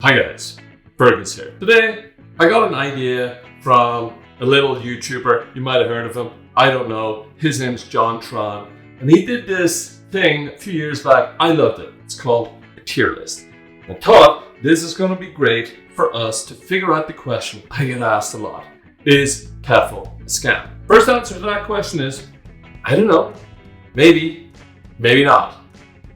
Hi guys, Fergus here. Today, I got an idea from a little YouTuber. You might have heard of him. I don't know. His name's John Tron. And he did this thing a few years back. I loved it. It's called a tier list. I thought this is going to be great for us to figure out the question I get asked a lot. Is TEFL a scam? First answer to that question is, I don't know. Maybe, maybe not.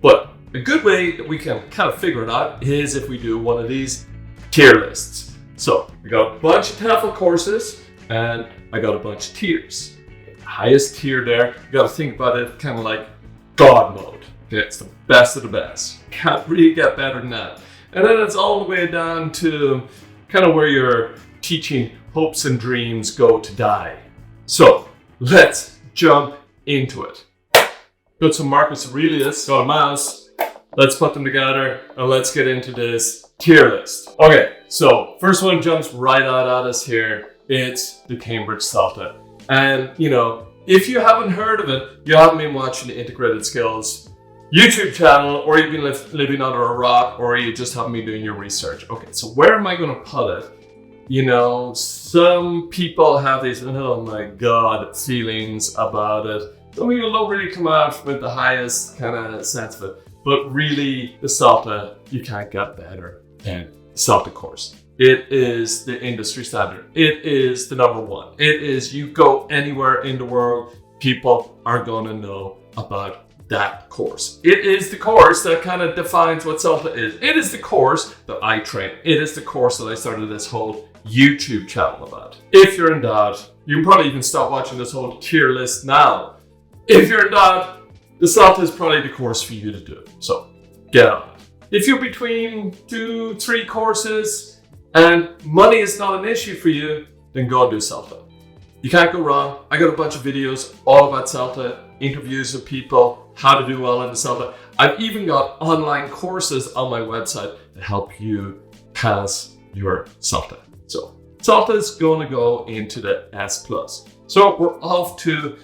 But a good way that we can kind of figure it out is if we do one of these tier lists. So we got a bunch of TEFL courses and I got a bunch of tiers. The highest tier there, you got to think about it kind of like God mode. Okay, it's the best of the best. Can't really get better than that. And then it's all the way down to kind of where your teaching hopes and dreams go to die. So let's jump into it. Got some Marcus Aurelius, got a mouse. Let's put them together and let's get into this tier list. Okay, so first one jumps right out at us here. It's the Cambridge CELTA. And if you haven't heard of it, you haven't been watching the Integrated Skills YouTube channel, or you've been living under a rock, or you just haven't been doing your research. Okay, so where am I going to put it? Some people have these, oh my God, feelings about it. Some people don't really come out with the highest kind of sense of it. But really, the CELTA, you can't get better than the CELTA course. It is the industry standard. It is the number one. It is, you go anywhere in the world, people are going to know about that course. It is the course that kind of defines what CELTA is. It is the course that I train. It is the course that I started this whole YouTube channel about. If you're in doubt, you can probably even stop watching this whole tier list now. If you're in doubt, the CELTA is probably the course for you to do. So get on it. If you're between 2-3 courses and money is not an issue for you, then go and do CELTA. You can't go wrong. I got a bunch of videos all about CELTA, interviews with people, how to do well in the CELTA. I've even got online courses on my website to help you pass your CELTA. So CELTA is going to go into the S+. So we're off to,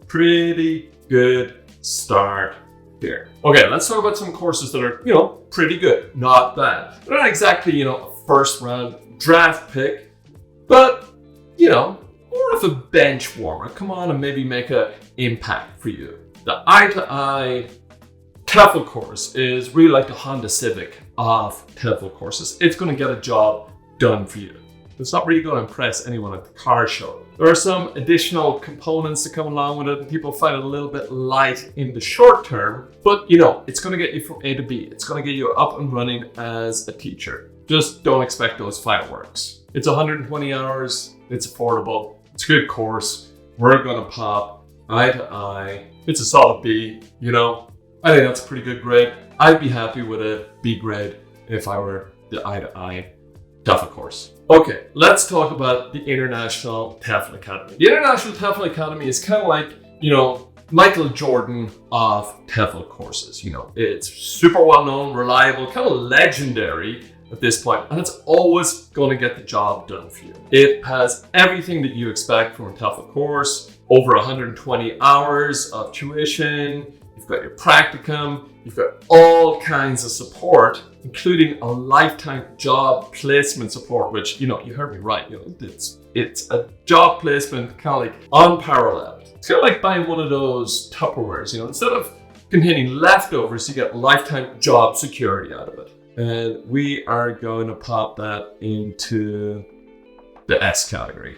pretty good start here. Okay, let's talk about some courses that are, pretty good, not bad. They're not exactly, a first round draft pick, but, more of a bench warmer. Come on and maybe make an impact for you. The eye-to-eye TEFL course is really like the Honda Civic of TEFL courses. It's going to get a job done for you. It's not really going to impress anyone at the car show. There are some additional components that come along with it, and people find it a little bit light in the short term, but it's going to get you from A to B. It's going to get you up and running as a teacher. Just don't expect those fireworks. It's 120 hours, it's affordable, it's a good course. We're going to pop eye to eye. It's a solid B, I think that's a pretty good grade. I'd be happy with a B grade if I were the eye to eye TEFL course. Okay, let's talk about the International TEFL Academy. The International TEFL Academy is kind of like, Michael Jordan of TEFL courses. It's super well known, reliable, kind of legendary at this point, and it's always going to get the job done for you. It has everything that you expect from a TEFL course, over 120 hours of tuition, you've got your practicum, you've got all kinds of support, including a lifetime job placement support, which, you heard me right, it's a job placement kind of like unparalleled. It's kind of like buying one of those Tupperwares, instead of containing leftovers, you get lifetime job security out of it. And we are going to pop that into the S category.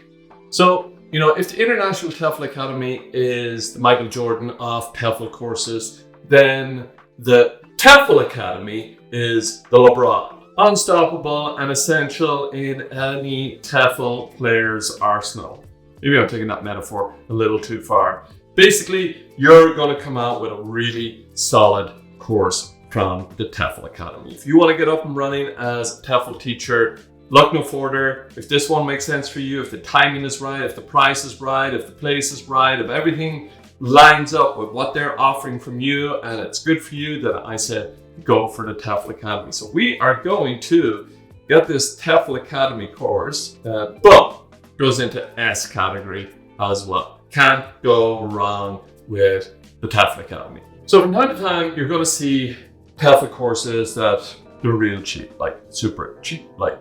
So, if the International TEFL Academy is the Michael Jordan of TEFL courses, then the TEFL Academy is the LeBron. Unstoppable and essential in any TEFL player's arsenal. Maybe I'm taking that metaphor a little too far. Basically, you're going to come out with a really solid course from the TEFL Academy. If you want to get up and running as a TEFL teacher, look no further. If this one makes sense for you, if the timing is right, if the price is right, if the place is right, if everything lines up with what they're offering from you and it's good for you, then I said go for the TEFL Academy. So we are going to get this TEFL Academy course, boom, goes into S category as well. Can't go wrong with the TEFL Academy. So from time to time, you're going to see TEFL courses that they're real cheap, like super cheap, like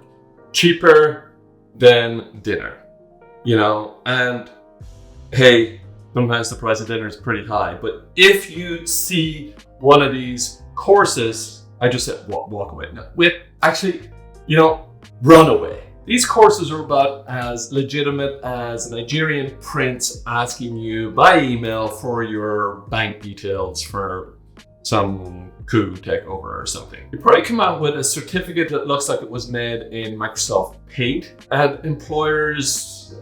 cheaper than dinner, you know. And hey, sometimes the price of dinner is pretty high, but if you see one of these courses, I just said walk away. No, wait, actually, you know, run away. These courses are about as legitimate as a Nigerian prince asking you by email for your bank details for some coup takeover or something. You probably come out with a certificate that looks like it was made in Microsoft Paint, and employers,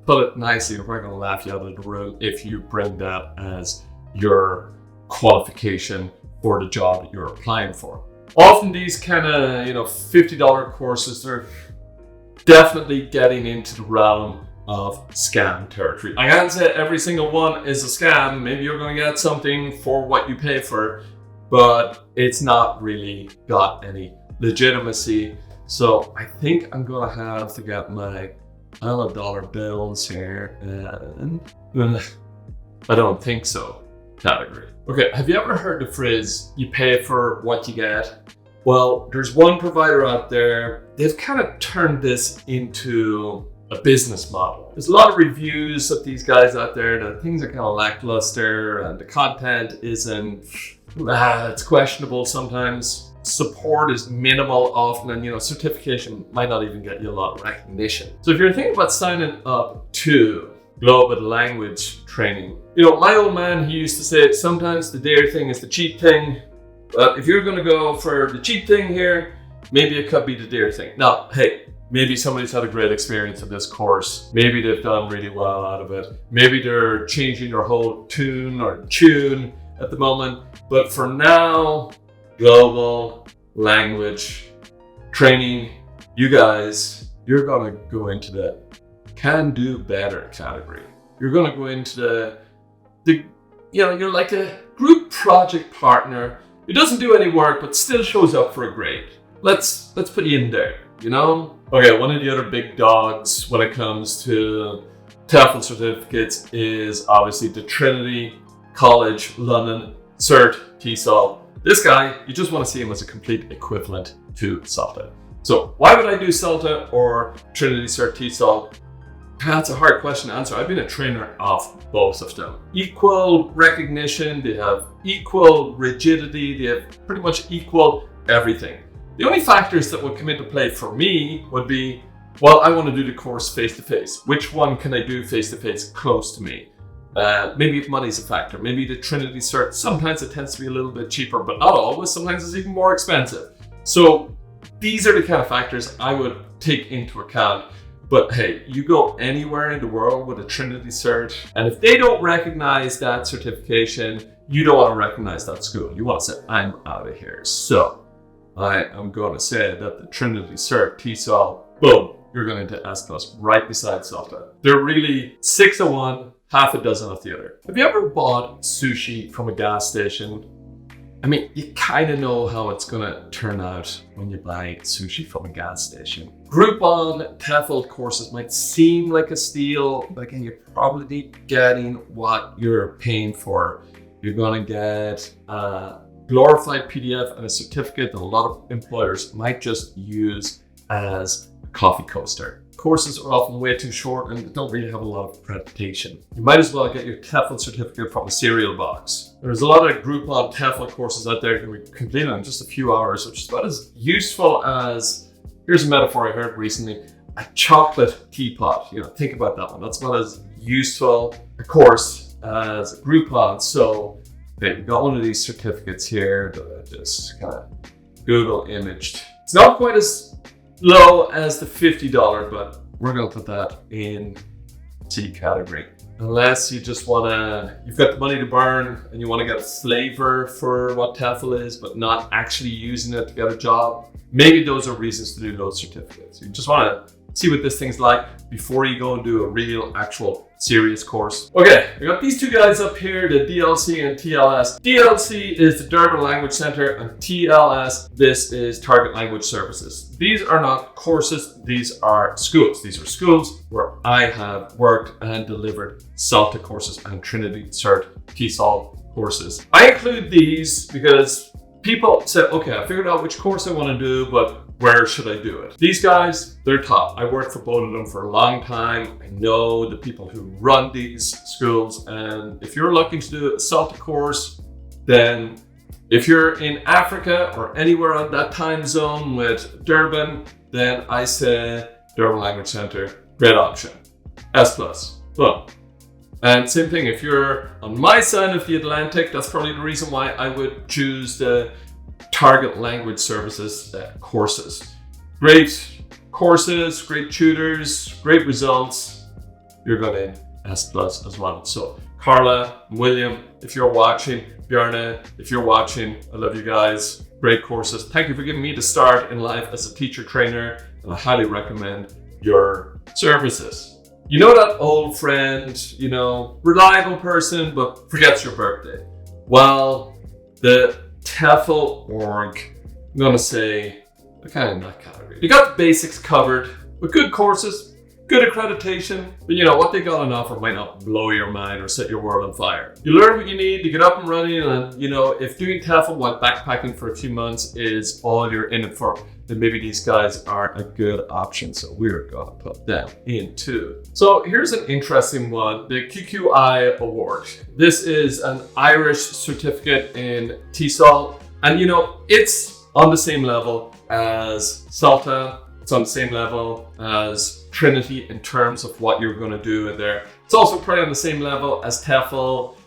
put it nicely, they're probably going to laugh you out of the room if you bring that as your qualification for the job that you're applying for. Often these kind of, you know, $50 courses, they're definitely getting into the realm of scam territory. I can't say every single one is a scam. Maybe you're going to get something for what you pay for, but it's not really got any legitimacy. So I think I'm going to have to get my $1 bills here, and I don't think so category. Okay, have you ever heard the phrase, you pay for what you get? Well, there's one provider out there, they've kind of turned this into a business model. There's a lot of reviews of these guys out there that things are kind of lackluster and the content isn't, it's questionable sometimes. Support is minimal often, and you know, certification might not even get you a lot of recognition. So if you're thinking about signing up to global language training, you know, my old man, he used to say sometimes the dear thing is the cheap thing. But if you're going to go for the cheap thing here, maybe it could be the dear thing. Now, hey, maybe somebody's had a great experience in this course. Maybe they've done really well out of it. Maybe they're changing their whole tune at the moment. But for now, global language training, you guys, you're going to go into the can do better category. You're going to go into the you know, you're like a group project partner. It doesn't do any work, but still shows up for a grade. Let's put you in there, you know? Okay, one of the other big dogs when it comes to TEFL certificates is obviously the Trinity College London Cert TESOL. This guy, you just want to see him as a complete equivalent to CELTA. So why would I do CELTA or Trinity Cert TESOL? That's a hard question to answer. I've been a trainer of both of them. Equal recognition, they have equal rigidity, they have pretty much equal everything. The only factors that would come into play for me would be, well, I want to do the course face-to-face. Which one can I do face-to-face close to me? Maybe if money's a factor. Maybe the Trinity Cert, sometimes it tends to be a little bit cheaper, but not always. Sometimes it's even more expensive. So these are the kind of factors I would take into account. But hey, you go anywhere in the world with a Trinity Cert, and if they don't recognize that certification, you don't want to recognize that school. You want to say, I'm out of here. So I am going to say that the Trinity Cert TESOL, boom, you're going to ask us right beside CELTA. They're really 6 of one, half a dozen of the other. Have you ever bought sushi from a gas station? I mean, you kind of know how it's going to turn out when you buy sushi from a gas station. Groupon TEFL courses might seem like a steal, but again, you're probably getting what you're paying for. You're going to get a glorified PDF and a certificate that a lot of employers might just use as a coffee coaster. Courses are often way too short and don't really have a lot of accreditation. You might as well get your TEFL certificate from a cereal box. There's a lot of Groupon TEFL courses out there that can be completed in just a few hours, which is about as useful as, here's a metaphor I heard recently, a chocolate teapot. You know, think about that one. That's about as useful a course as a Groupon. So, okay, you got one of these certificates here that I just kind of Google imaged. It's not quite as low as the $50, but we're going to put that in C category. Unless you just want to, you've got the money to burn and you want to get a flavor for what TEFL is, but not actually using it to get a job. Maybe those are reasons to do those certificates. You just want to see what this thing's like before you go and do a real, actual, serious course. Okay, we got these two guys up here, the DLC and TLS. DLC is the Durban Language Center, and TLS, this is Target Language Services. These are not courses, these are schools. These are schools where I have worked and delivered CELTA courses and Trinity Cert TESOL courses. I include these because people say, okay, I figured out which course I want to do, but where should I do it? These guys, they're top. I worked for both of them for a long time. I know the people who run these schools, and if you're looking to do a CELTA course, then if you're in Africa or anywhere on that time zone with Durban, then I say Durban Language Center, great option. S+. Boom. And same thing, if you're on my side of the Atlantic, that's probably the reason why I would choose the Target Language Services courses. Great courses, great tutors, great results. You're going in S+ as well. So Carla, William, if you're watching, Bjarne, if you're watching, I love you guys. Great courses. Thank you for giving me the start in life as a teacher trainer, and I highly recommend your services. You know that old friend, you know, reliable person, but forgets your birthday? Well, the TEFL org, I'm gonna say, they're kind of in that category. You got the basics covered with good courses, good accreditation, but you know, what they got on offer might not blow your mind or set your world on fire. You learn what you need to get up and running, and you know, if doing TEFL while backpacking for a few months is all you're in it for, then maybe these guys are a good option. So we're gonna put them into. So here's an interesting one, the QQI Award. This is an Irish certificate in TESOL, and you know, it's on the same level as CELTA. It's on the same level as Trinity in terms of what you're going to do in there. It's also probably on the same level as TEFL,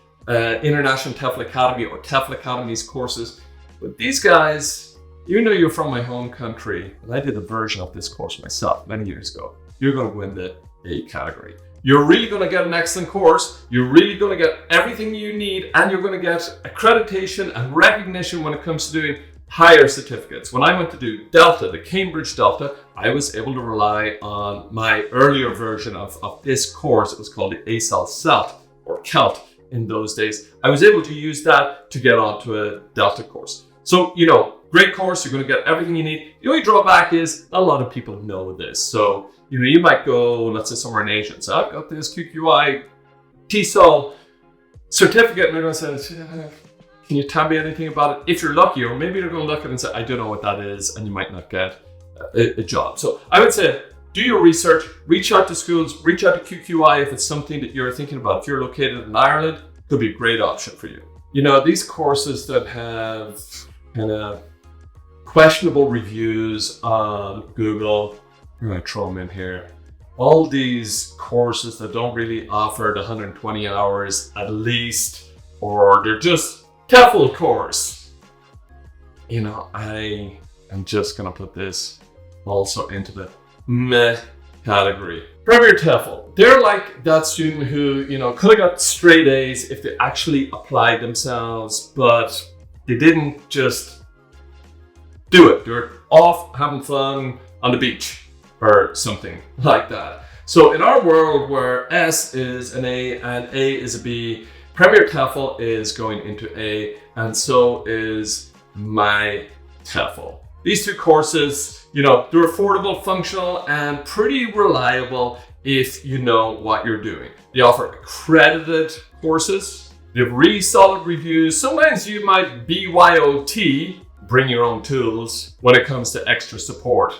International TEFL Academy or TEFL Academy's courses. But these guys, even though you're from my home country, and I did a version of this course myself many years ago, you're going to win the A category. You're really going to get an excellent course. You're really going to get everything you need, and you're going to get accreditation and recognition when it comes to doing higher certificates. When I went to do Delta, the Cambridge Delta, I was able to rely on my earlier version of this course. It was called the ASAL CELT or CELT in those days. I was able to use that to get onto a Delta course. So, you know, great course. You're going to get everything you need. The only drawback is a lot of people know this. So, you know, you might go, let's say somewhere in Asia and say, I've got this QQI TESOL certificate, and they're going to say, can you tell me anything about it? If you're lucky, or maybe they're going to look at it and say, I don't know what that is, and you might not get a job. So I would say, do your research, reach out to schools, reach out to QQI if it's something that you're thinking about. If you're located in Ireland, it could be a great option for you. You know, these courses that have kind of questionable reviews on Google, we're going to throw them in here. All these courses that don't really offer the 120 hours at least, or they're just TEFL course. You know, I am just gonna put this also into the meh category. Premier TEFL, they're like that student who, you know, could have got straight A's if they actually applied themselves, but they didn't just do it. They're off having fun on the beach or something like that. So in our world where S is an A and A is a B, Premier TEFL is going into A, and so is my TEFL. These two courses, you know, they're affordable, functional, and pretty reliable if you know what you're doing. They offer accredited courses. They have really solid reviews. Sometimes you might BYOT, bring your own tools, when it comes to extra support.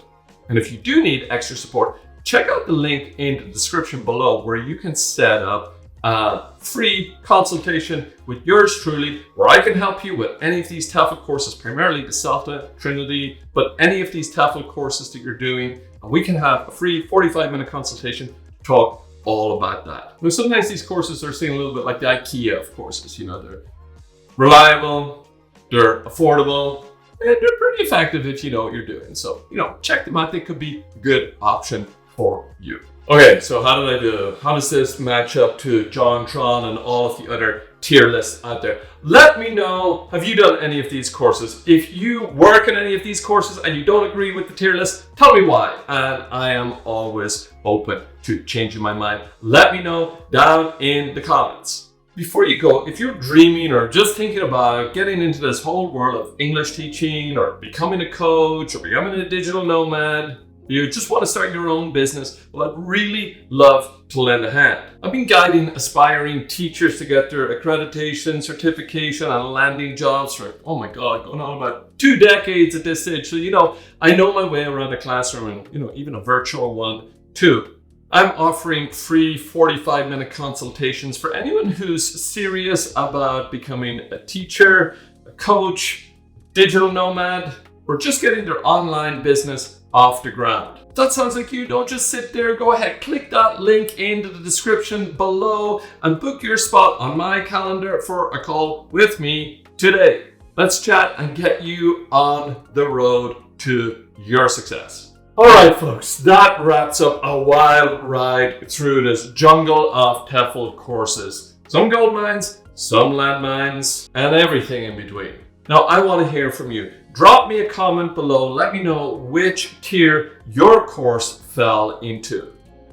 And if you do need extra support, check out the link in the description below where you can set up a free consultation with yours truly, where I can help you with any of these TEFL courses, primarily the CELTA, Trinity, but any of these TEFL courses that you're doing, and we can have a free 45-minute consultation to talk all about that. Now, sometimes these courses are seen a little bit like the IKEA of courses. You know, they're reliable, they're affordable, and they're pretty effective if you know what you're doing. So, you know, check them out. They could be a good option for you. Okay, so how did I do? How does this match up to JonTron and all of the other tier lists out there? Let me know, have you done any of these courses? If you work in any of these courses and you don't agree with the tier list, tell me why. And I am always open to changing my mind. Let me know down in the comments. Before you go, if you're dreaming or just thinking about getting into this whole world of English teaching or becoming a coach or becoming a digital nomad, You just want to start your own business, well, I'd really love to lend a hand. I've been guiding aspiring teachers to get their accreditation, certification, and landing jobs for, oh my God, going on about 2 decades at this stage. So, I know my way around a classroom and, even a virtual one too. I'm offering free 45-minute consultations for anyone who's serious about becoming a teacher, a coach, digital nomad, or just getting their online business off the ground. If that sounds like you, don't just sit there. Go ahead, click that link into the description below and book your spot on my calendar for a call with me today. Let's chat and get you on the road to your success. All right, folks, that wraps up a wild ride through this jungle of TEFL courses. Some gold mines, some landmines, and everything in between. Now, I want to hear from you. Drop me a comment below. Let me know which tier your course fell into.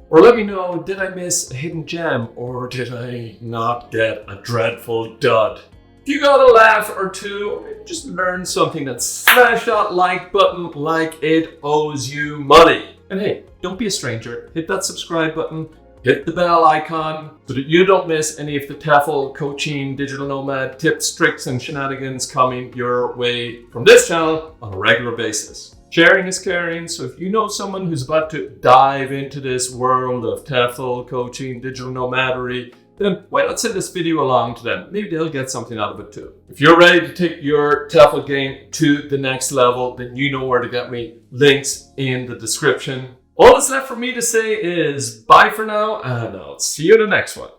Or let me know, did I miss a hidden gem or did I not get a dreadful dud? If you got a laugh or two, or maybe just learned something, then smash that like button like it owes you money. And hey, don't be a stranger. Hit that subscribe button. Hit the bell icon so that you don't miss any of the TEFL coaching, digital nomad tips, tricks, and shenanigans coming your way from this channel on a regular basis. Sharing is caring, so if you know someone who's about to dive into this world of TEFL coaching, digital nomadery, then why not send this video along to them? Maybe they'll get something out of it too. If you're ready to take your TEFL game to the next level, then you know where to get me. Links in the description. All that's left for me to say is bye for now, and I'll see you in the next one.